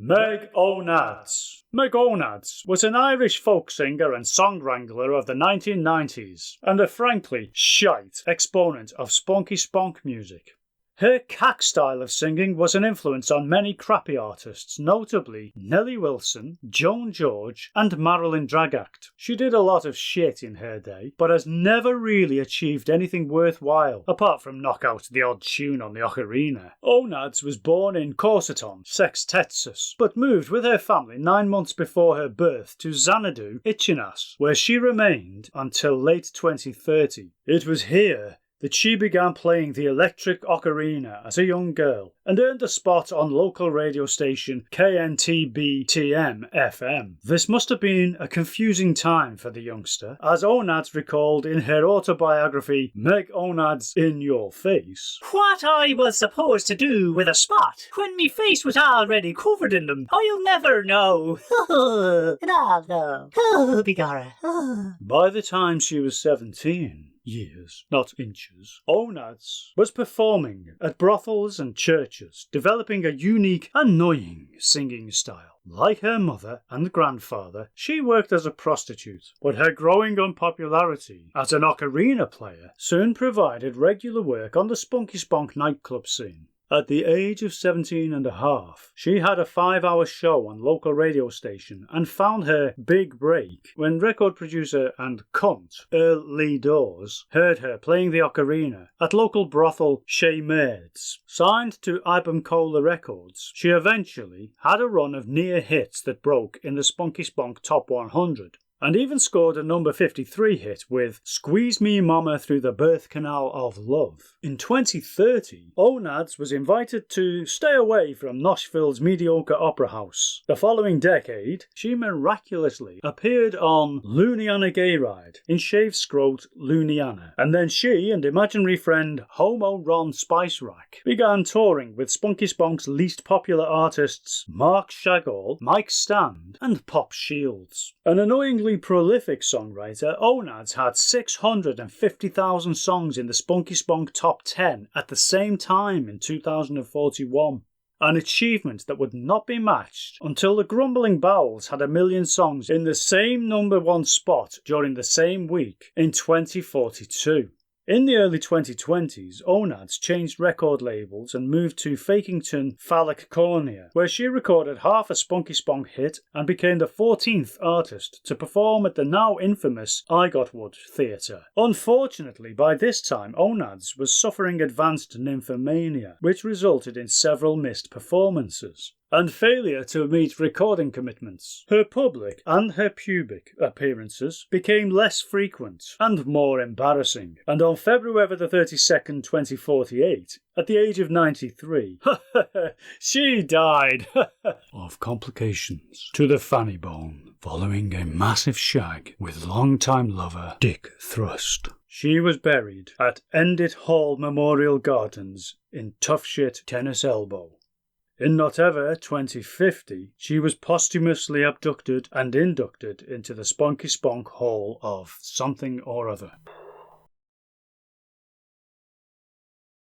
Meg Onads. Meg Onads was an Irish folk singer and song wrangler of the 1990s, and a frankly shite exponent of spunky spunk music. Her cack style of singing was an influence on many crappy artists, notably Nellie Wilson, Joan George, and Marilyn Dragact. She did a lot of shit in her day, but has never really achieved anything worthwhile, apart from knock out the odd tune on the ocarina. Onads was born in Corsiton, Sextetsus, but moved with her family 9 months before her birth to Xanadu, Ichinas, where she remained until late 2030. It was here that she began playing the electric ocarina as a young girl and earned a spot on local radio station KNTB-TM-FM. This must have been a confusing time for the youngster, as Onads recalled in her autobiography Meg Onads in Your Face. What I was supposed to do with a spot when me face was already covered in them, I'll never know. And I'll know. Oh, begorra. By the time she was 17, years, not inches, Onads was performing at brothels and churches, developing a unique, annoying singing style. Like her mother and grandfather, she worked as a prostitute, but her growing unpopularity as an ocarina player soon provided regular work on the spunky spunk nightclub scene. At the age of 17 and a half, she had a 5-hour show on local radio station and found her big break when record producer and cunt Earl Lee Dawes heard her playing the ocarina at local brothel Chez Maids. Signed to Ibum Records, she eventually had a run of near hits that broke in the Spunky Spunk Top 100. And even scored a number 53 hit with Squeeze Me Mama Through the Birth Canal of Love. In 2030, Onads was invited to stay away from Nashville's mediocre opera house. The following decade, she miraculously appeared on Looniana Gay Ride in Shave Scroat Looniana, and then she and imaginary friend Homo Ron Spice Rack began touring with Spunky Spunk's least popular artists Mark Shagall, Mike Stand, and Pop Shields. An annoyingly prolific songwriter, Onads had 650,000 songs in the Spunky Spunk Top 10 at the same time in 2041. An achievement that would not be matched until the Grumbling Bowels had 1 million songs in the same number 1 spot during the same week in 2042. In the early 2020s, Onads changed record labels and moved to Fakington Phallic Cornea, where she recorded half a Spunky Spunk hit and became the 14th artist to perform at the now infamous Igotwood Theatre. Unfortunately, by this time, Onads was suffering advanced nymphomania, which resulted in several missed performances and failure to meet recording commitments. Her public and her pubic appearances became less frequent and more embarrassing, and on February the 32nd, 2048, at the age of 93, she died of complications to the fanny bone following a massive shag with longtime lover Dick Thrust. She was buried at Endit Hall Memorial Gardens in Toughshit, Tennis Elbow. In Notever 2050, she was posthumously abducted and inducted into the Spunky Spunk Hall of something or other.